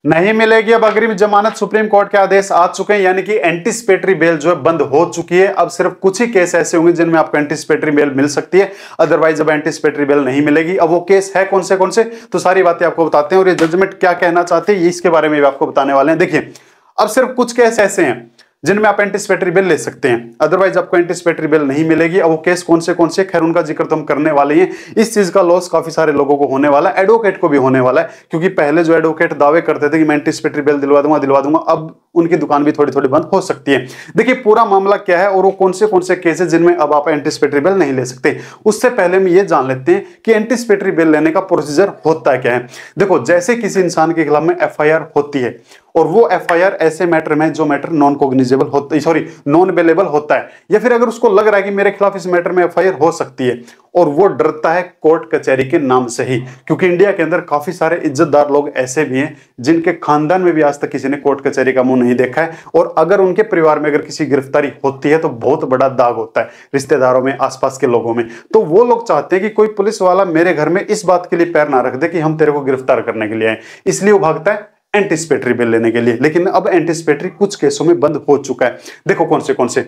नहीं मिलेगी। अब अग्रिम जमानत सुप्रीम कोर्ट के आदेश आ चुके हैं, यानी कि एंटीसिपेटरी बेल जो है बंद हो चुकी है। अब सिर्फ कुछ ही केस ऐसे होंगे जिनमें आपको एंटीसिपेटरी बेल मिल सकती है, अदरवाइज अब एंटीसिपेटरी बेल नहीं मिलेगी। अब वो केस है कौन से तो सारी बातें आपको बताते हैं, और ये जजमेंट क्या कहना चाहते हैं इसके बारे में भी आपको बताने वाले हैं। देखिए, अब सिर्फ कुछ केस ऐसे हैं जिनमें आप एंटीसिपेटरी बेल ले सकते हैं, अदरवाइज आपको एंटीसिपेटरी बेल नहीं मिलेगी। अब वो केस कौन से खैर उनका जिक्र तो हम करने वाले हैं। इस चीज का लॉस काफी सारे लोगों को होने वाला है, एडवोकेट को भी होने वाला है, क्योंकि पहले जो एडवोकेट दावे करते थे कि मैं एंटीसिपेटरी बेल दिलवा दूंगा, अब उनकी दुकान भी थोड़ी थोड़ी बंद हो सकती है। देखिए पूरा मामला क्या है और वो कौन से केस है जिनमें अब आप एंटीसिपेटरी बेल नहीं ले सकते। उससे पहले हम ये जान लेते हैं कि एंटीसिपेटरी बेल लेने का प्रोसीजर होता है क्या है। देखो, जैसे किसी इंसान के खिलाफ में एफआईआर होती है, और वो एफआईआर ऐसे मैटर में जो मैटर नॉन कॉग्निजेबल होता है, नॉन अवेलेबल होता है, या फिर अगर उसको लग रहा है कि मेरे खिलाफ इस मैटर में एफआईआर हो सकती है, और वो डरता है कोर्ट कचहरी के नाम से ही, क्योंकि इंडिया के अंदर काफी सारे इज्जतदार लोग ऐसे भी हैं जिनके खानदान में भी आज तक किसी ने कोर्ट कचहरी का मुंह नहीं देखा है, और अगर उनके परिवार में अगर किसी गिरफ्तारी होती है तो बहुत बड़ा दाग होता है रिश्तेदारों में, आसपास के लोगों में। तो वो लोग चाहते हैं कि कोई पुलिस वाला मेरे घर में इस बात के लिए पैर ना रख दे कि हम तेरे को गिरफ्तार करने के लिए आए, इसलिए वो भागता है एंटीसिपेटरी बेल लेने के लिए। लेकिन अब एंटीसिपेटरी कुछ केसों में बंद हो चुका है। देखो कौन से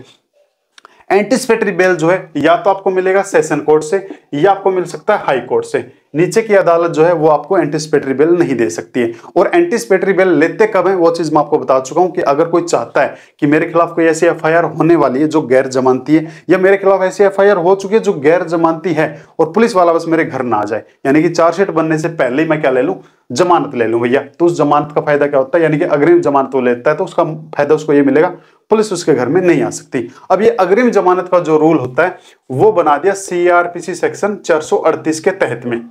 एंटीसिपेटरी बेल जो है या तो आपको मिलेगा सेशन कोर्ट से, या आपको मिल सकता है हाई कोर्ट से। नीचे की अदालत जो है वो आपको एंटीसिपेटरी बेल नहीं दे सकती है। और एंटीसिपेटरी बेल लेते कब है वो चीज मैं आपको बता चुका हूं कि अगर कोई चाहता है कि मेरे खिलाफ कोई ऐसी एफआईआर होने वाली है जो गैर जमानती है, या मेरे खिलाफ ऐसी एफआईआर हो चुकी है जो गैर जमानती है, और पुलिस वाला बस मेरे घर ना आ जाए, यानी कि चार्जशीट बनने से पहले ही मैं क्या ले लूं, जमानत ले लूं भैया। तो उस जमानत का फायदा क्या होता है, यानी कि अग्रिम जमानत वो लेता है तो उसका फायदा उसको ये मिलेगा, पुलिस उसके घर में नहीं आ सकती। अब ये अग्रिम जमानत का जो रूल होता है वो बना दिया सीआरपीसी सेक्शन 438 के तहत में।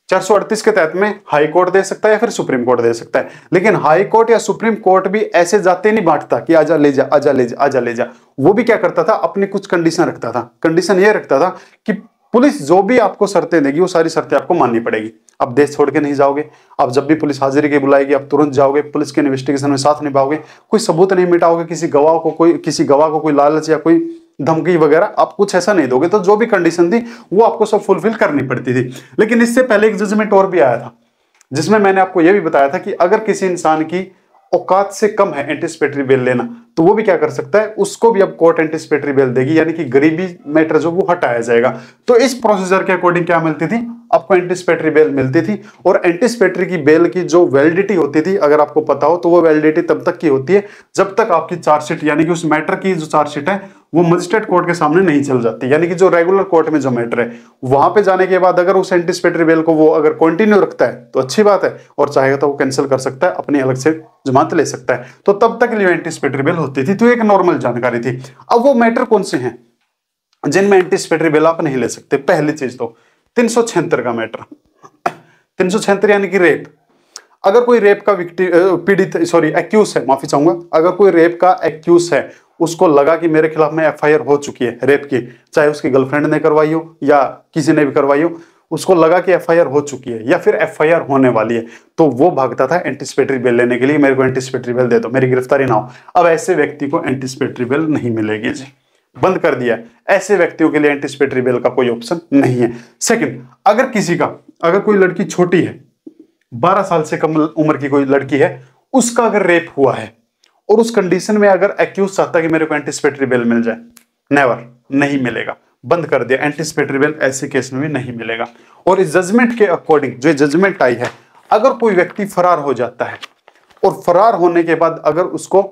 438 के तहत में हाई कोर्ट दे सकता है या फिर सुप्रीम कोर्ट दे सकता है। लेकिन हाई कोर्ट या सुप्रीम कोर्ट भी ऐसे जाते नहीं बांटता कि आजा ले जा, आजा ले जा, आजा ले जा। वो भी क्या करता था, अपनी कुछ कंडीशन रखता था। कंडीशन ये रखता था कि पुलिस जो भी आपको शर्तें देगी वो सारी शर्तें आपको माननी पड़ेगी। आप देश छोड़ के नहीं जाओगे, आप जब भी पुलिस हाजिरी की बुलाएगी आप तुरंत जाओगे, पुलिस के इन्वेस्टिगेशन में साथ निभाओगे, कोई सबूत नहीं मिटाओगे, किसी गवाह को कोई लालच या कोई धमकी वगैरह आप कुछ ऐसा नहीं दोगे। तो जो भी कंडीशन थी वो आपको सब फुलफिल करनी पड़ती थी। लेकिन इससे पहले एक जजमेंट और भी आया था जिसमें मैंने आपको यह भी बताया था कि अगर किसी इंसान की औकात से कम है एंटीसिपेटरी बेल लेना, तो वो भी क्या कर सकता है, उसको भी अब कोर्ट एंटीसिपेटरी बेल देगी, यानी कि गरीबी मैटर जो वो हटाया जाएगा। तो इस प्रोसीजर के अकॉर्डिंग क्या मिलती थी, आपको एंटीसिपेटरी बेल मिलती थी। और एंटीसिपेटरी की बेल की जो वैलिडिटी होती थी, अगर आपको पता हो तो वो वैलिडिटी तब तक की होती है जब तक आपकी चार्जशीट, यानी कि उस मैटर की जो चार्जशीट है वो मजिस्ट्रेट कोर्ट के सामने नहीं चल जाती, यानी कि जो रेगुलर कोर्ट में जो मैटर है वहां पे जाने के बाद अगर उस एंटीसिपेटरी बेल को वो अगर कंटिन्यू रखता है तो अच्छी बात है, और चाहेगा तो वो कैंसिल कर सकता है, अपनी अलग से जमानत ले सकता है। तो तब तक लिए एंटीसिपेटरी बेल होती थी। तो एक नॉर्मल जानकारी थी। अब वो मैटर कौन से हैं जिनमें एंटीसिपेटरी बेल आप नहीं ले सकते। पहली चीज तो 376 का मैटर, 376 यानी कि रेप। अगर कोई रेप का पीड़ित एक्यूज है, माफी चाहूंगा, अगर कोई रेप का एक्यूज है, उसको लगा कि मेरे खिलाफ में एफआईआर हो चुकी है रेप की, चाहे उसकी गर्लफ्रेंड ने करवाई हो या किसी ने भी करवाई हो, उसको लगा कि एफआईआर हो चुकी है या फिर एफआईआर होने वाली है, तो वो भागता था एंटीसिपेटरी बेल लेने के लिए, मेरे को एंटीसिपेटरी बेल दे दो, मेरी गिरफ्तारी ना हो। अब ऐसे व्यक्ति को एंटीसिपेटरी बेल नहीं मिलेगी जी, बंद कर दिया। ऐसे व्यक्तियों के लिए एंटीसिपेटरी बेल का कोई ऑप्शन नहीं है। सेकंड, अगर कोई लड़की छोटी है, 12 साल से कम उम्र की कोई लड़की है, उसका अगर रेप हुआ है और उस कंडीशन में अगर एक्यूज चाहता है कि मेरे को एंटीसिपेटरी बेल मिल जाए, नेवर, नहीं मिलेगा, बंद कर दिया। एंटीसिपेटरी बेल ऐसे केस में भी नहीं मिलेगा। और इस जजमेंट के अकॉर्डिंग जो जजमेंट आई है, अगर कोई व्यक्ति फरार हो जाता है और फरार होने के बाद अगर उसको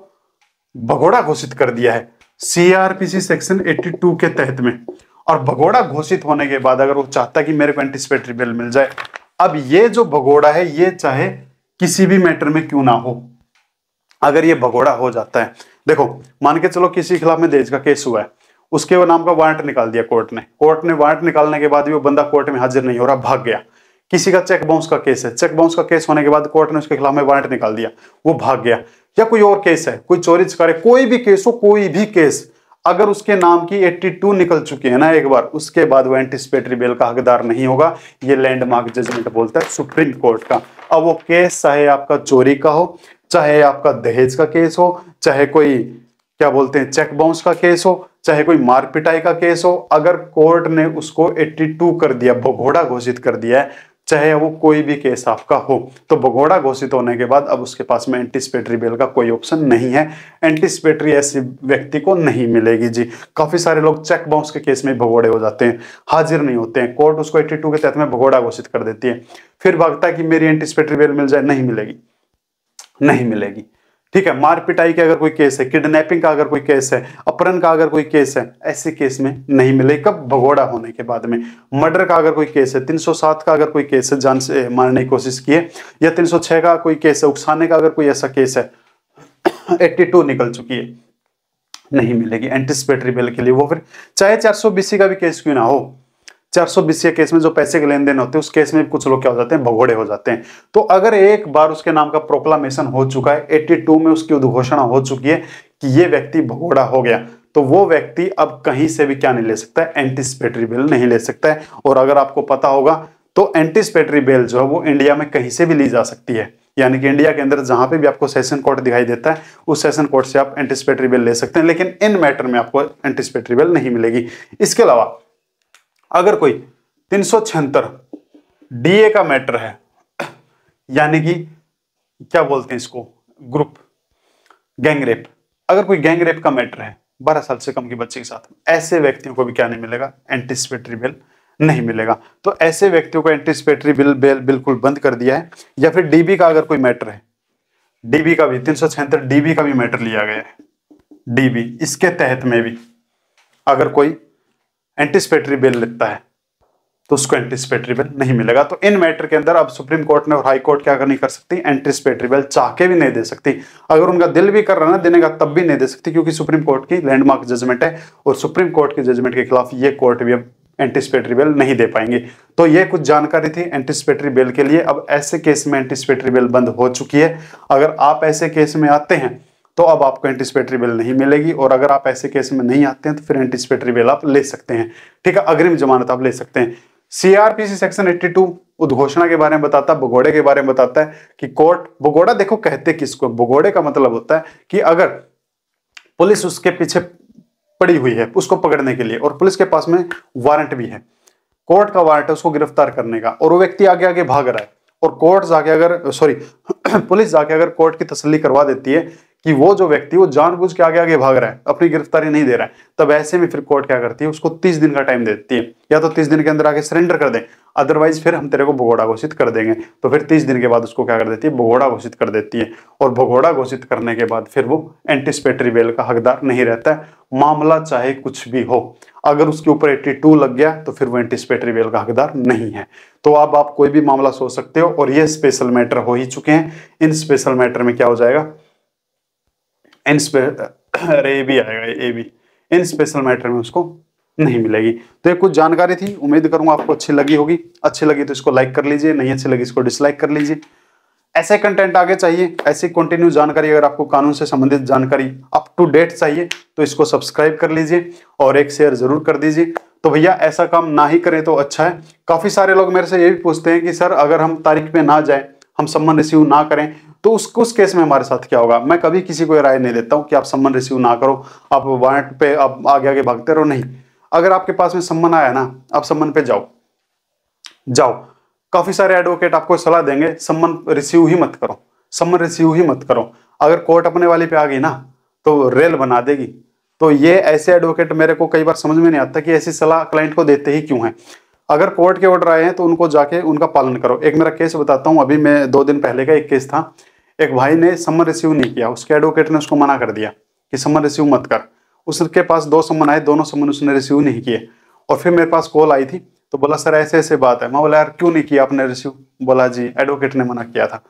भगोड़ा घोषित कर दिया है सीआरपीसी सेक्शन 82 के तहत में, और भगोड़ा घोषित होने के बाद अगर वो चाहता है कि मेरे को एंटीसिपेटरी बेल मिल जाए, अब ये जो भगोड़ा है ये चाहे किसी भी मैटर में क्यों ना हो, अगर ये भगोड़ा हो जाता है, देखो मान के चलो किसी के खिलाफ में दहेज का केस हुआ है, उसके वो नाम का वारंट निकाल दिया कोर्ट ने वारंट निकालने के बाद भी वो बंदा कोर्ट में हाजिर नहीं हो रहा, भाग गया। किसी का चेक बाउंस का केस है, चेक बाउंस का केस होने के बाद कोर्ट ने उसके खिलाफ में वारंट निकाल दिया, वो भाग गया। या कोई और केस है, कोई चोरी चकारी, कोई भी केस हो, कोई भी केस, अगर उसके नाम की 82 निकल चुकी है ना एक बार, उसके बाद वो एंटीसिपेटरी बेल का हकदार नहीं होगा। ये लैंडमार्क जजमेंट बोलता है सुप्रीम कोर्ट का। अब वो केस चाहे आपका चोरी का हो, चाहे आपका दहेज का केस हो, चाहे कोई क्या बोलते हैं चेक बाउंस का केस हो, चाहे कोई मार पिटाई का केस हो, अगर कोर्ट ने उसको 82 कर दिया, भगोड़ा घोषित कर दिया है, चाहे वो कोई भी केस आपका हो। तो भगोड़ा घोषित होने के बाद अब उसके पास में एंटीसिपेटरी बेल का कोई ऑप्शन नहीं है, एंटीसिपेटरी ऐसे व्यक्ति को नहीं मिलेगी जी। काफी सारे लोग चेक बाउंस के केस में भगोड़े हो जाते हैं, हाजिर नहीं होते हैं, कोर्ट उसको 82 के तहत में भगोड़ा घोषित कर देती है, फिर भागता है कि मेरी एंटीसिपेटरी बेल मिल जाए, नहीं मिलेगी, नहीं मिलेगी। ठीक है, मार पिटाई का अगर कोई केस है, किडनैपिंग का अगर कोई केस है, अपहरण का अगर कोई केस है, ऐसे केस में नहीं मिले। कब? भगोड़ा होने के बाद में। मर्डर का अगर कोई केस है, 307 का अगर कोई केस है, जान से मारने की कोशिश की है, या 306 का कोई केस है, उकसाने का अगर कोई ऐसा केस है, 82 निकल चुकी है, नहीं मिलेगी एंटीसिपेटरी बेल के लिए। वो फिर चाहे 420 का भी केस क्यों ना हो, 420 केस में जो पैसे के लेन देन होते हैं, उस केस में कुछ लोग क्या हो जाते हैं, भगोड़े हो जाते हैं। तो अगर एक बार उसके नाम का प्रोक्लामेशन हो चुका है, 82 में उसकी उद्घोषणा हो चुकी है कि ये व्यक्ति भगोड़ा हो गया, तो वो व्यक्ति अब कहीं से भी क्या नहीं ले सकता है, एंटीसिपेटरी बेल नहीं ले सकता है। और अगर आपको पता होगा तो एंटीसिपेटरी बेल जो है वो इंडिया में कहीं से भी ली जा सकती है, यानी कि इंडिया के अंदर जहां पे भी आपको सेशन कोर्ट दिखाई देता है, उस सेशन कोर्ट से आप एंटीसिपेटरी बेल ले सकते हैं, लेकिन इन मैटर में आपको एंटीसिपेटरी बेल नहीं मिलेगी। इसके अलावा अगर कोई 376 डीए का मैटर है, यानी कि क्या बोलते हैं इसको, ग्रुप गैंग रेप, अगर कोई गैंग रेप का मैटर है 12 साल से कम की बच्चे के साथ, ऐसे व्यक्तियों को भी क्या नहीं मिलेगा, एंटीसिपेटरी बेल नहीं मिलेगा। तो ऐसे व्यक्तियों को एंटीसिपेटरी बेल बिल्कुल बंद कर दिया है। या फिर डीबी का अगर कोई मैटर है, डीबी का भी 376 डीबी का भी मैटर लिया गया है, डीबी, इसके तहत में भी अगर कोई एंटीसिपेटरी बेल लेता है तो उसको एंटीसिपेटरी बेल नहीं मिलेगा। तो इन मैटर के अंदर अब सुप्रीम कोर्ट ने और हाई कोर्ट क्या नहीं कर सकती, एंटीसिपेटरी बेल चाह के भी नहीं दे सकती। अगर उनका दिल भी कर रहा है ना देने का, तब भी नहीं दे सकती, क्योंकि सुप्रीम कोर्ट की लैंडमार्क जजमेंट है, और सुप्रीम कोर्ट की जजमेंट के खिलाफ ये कोर्ट भी अब एंटीसिपेटरी बेल नहीं दे पाएंगे। तो ये कुछ जानकारी थी एंटीसिपेटरी बेल के लिए। अब ऐसे केस में एंटीसिपेटरी बेल बंद हो चुकी है। अगर आप ऐसे केस में आते हैं तो अब आपको एंटीसिपेटरी बेल नहीं मिलेगी, और अगर आप ऐसे केस में नहीं आते हैं तो फिर एंटीसिपेटरी बेल आप ले सकते हैं। ठीक है, अग्रिम जमानत आप ले सकते हैं। सीआरपीसी सेक्शन 82 उद्घोषणा के बारे में बताता है, भगोड़े के बारे में बताता है कि कोर्ट, भगोड़ा देखो कहते किसको, भगोड़े का मतलब होता है कि अगर पुलिस उसके पीछे पड़ी हुई है उसको पकड़ने के लिए, और पुलिस के पास में वारंट भी है, कोर्ट का वारंट है उसको गिरफ्तार करने का, और वो व्यक्ति आगे आगे भाग रहा है, और कोर्ट जाके अगर पुलिस जाके अगर कोर्ट की तसल्ली करवा देती है कि वो जो व्यक्ति वो जानबूझ के आगे आगे भाग रहा है, अपनी गिरफ्तारी नहीं दे रहा है, तब ऐसे में फिर कोर्ट क्या करती है, उसको 30 दिन का टाइम देती है, या तो 30 दिन के अंदर आके सरेंडर कर दे, अदरवाइज फिर हम तेरे को भगोड़ा घोषित कर देंगे। तो फिर 30 दिन के बाद उसको क्या कर देती है, भगोड़ा घोषित कर देती है, और भगोड़ा घोषित करने के बाद फिर वो एंटीसिपेटरी बेल का हकदार नहीं रहता है, मामला चाहे कुछ भी हो। अगर उसके ऊपर 82 लग गया तो फिर वो एंटीसिपेटरी बेल का हकदार नहीं है। तो अब आप कोई भी मामला सोच सकते हो, और ये स्पेशल मैटर हो ही चुके हैं। इन स्पेशल मैटर में क्या हो जाएगा, ए बी आएगा, ए बी, इन स्पेशल मैटर में उसको नहीं मिलेगी। तो ये कुछ जानकारी थी, उम्मीद करूंगा आपको अच्छी लगी होगी। अच्छी लगी तो इसको लाइक कर लीजिए, नहीं अच्छी लगी इसको डिसलाइक कर लीजिए। ऐसे कंटेंट आगे चाहिए, ऐसी कंटिन्यू जानकारी, अगर आपको कानून से संबंधित जानकारी अप टू डेट चाहिए तो इसको सब्सक्राइब कर लीजिए और एक शेयर जरूर कर दीजिए। तो भैया ऐसा काम ना ही करें तो अच्छा है। काफी सारे लोग मेरे से ये भी पूछते हैं कि सर अगर हम तारीख पे ना जाए, हम सम्मन रिसीव ना करें, तो उस केस में हमारे साथ क्या होगा। मैं कभी किसी को राय नहीं देता हूं कि आप सम्मन रिसीव ना करो, आप वारंट पे आप आगे आगे भागते रहो, नहीं। अगर आपके पास में सम्मन आया ना, आप सम्मन पे जाओ। काफी सारे एडवोकेट आपको सलाह देंगे सम्मन रिसीव ही मत करो, सम्मन रिसीव ही मत करो। अगर कोर्ट अपने वाली पे आ गई ना तो रेल बना देगी। तो ये ऐसे एडवोकेट मेरे को कई बार समझ में नहीं आता कि ऐसी सलाह क्लाइंट को देते ही क्यों है। अगर कोर्ट के ऑर्डर आए हैं तो उनको जाके उनका पालन करो। एक मेरा केस बताता हूँ, अभी मैं 2 दिन पहले का एक केस था। एक भाई ने सम्मन रिसीव नहीं किया, उसके एडवोकेट ने उसको मना कर दिया कि सम्मन रिसीव मत कर। उसके पास 2 सम्मन आए, दोनों सम्मन उसने रिसीव नहीं किए। और फिर मेरे पास कॉल आई थी तो बोला सर ऐसे ऐसे बात है। मैं बोला यार क्यों नहीं किया आपने रिसीव? बोला जी एडवोकेट ने मना किया था।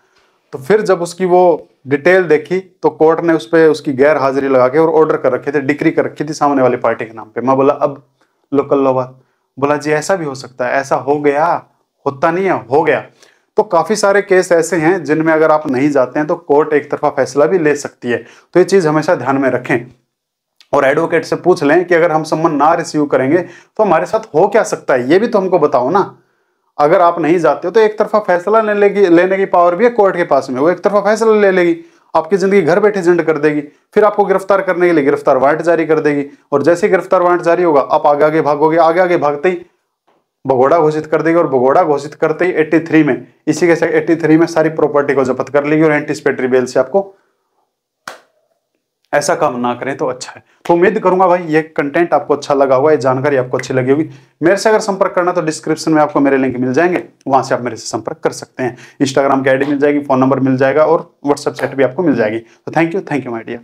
तो फिर जब उसकी वो डिटेल देखी तो कोर्ट ने उस पर उसकी गैर हाजिरी लगा के और ऑर्डर कर रखे थे, डिक्री कर रखी थी सामने वाली पार्टी के नाम पे। मैं बोला अब लोकल लो बात। बोला जी ऐसा भी हो सकता है, ऐसा हो गया, होता नहीं है, हो गया। तो काफी सारे केस ऐसे हैं जिनमें अगर आप नहीं जाते हैं तो कोर्ट एक तरफा फैसला भी ले सकती है। तो ये चीज हमेशा ध्यान में रखें और एडवोकेट से पूछ लें कि अगर हम सम्मन ना रिसीव करेंगे तो हमारे साथ हो क्या सकता है, ये भी तो हमको बताओ ना। अगर आप नहीं जाते हो तो एक तरफा फैसला लेने की पावर भी है कोर्ट के पास में, वो एक तरफा फैसला ले लेगी, आपकी जिंदगी घर बैठे झंड कर देगी। फिर आपको गिरफ्तार करने के लिए गिरफ्तार वारंट जारी कर देगी, और जैसे गिरफ्तार वारंट जारी होगा आप आगे आगे भागोगे। आगे आगे भागते ही भगोड़ा घोषित कर देगी और भगोड़ा घोषित करते ही 83 में, इसी के साथ 83 में सारी प्रॉपर्टी को जब्त कर लेगी और एंटीसिपेटरी बेल से आपको, ऐसा काम ना करें तो अच्छा है। तो उम्मीद करूंगा भाई ये कंटेंट आपको अच्छा लगा होगा, ये जानकारी आपको अच्छी लगी होगी। मेरे से अगर संपर्क करना तो डिस्क्रिप्शन में आपको मेरे लिंक मिल जाएंगे, वहां से आप मेरे से संपर्क कर सकते हैं। इंस्टाग्राम की आईडी मिल जाएगी, फोन नंबर मिल जाएगा और व्हाट्सएप चैट भी आपको मिल जाएगी। तो थैंक यू माय डियर।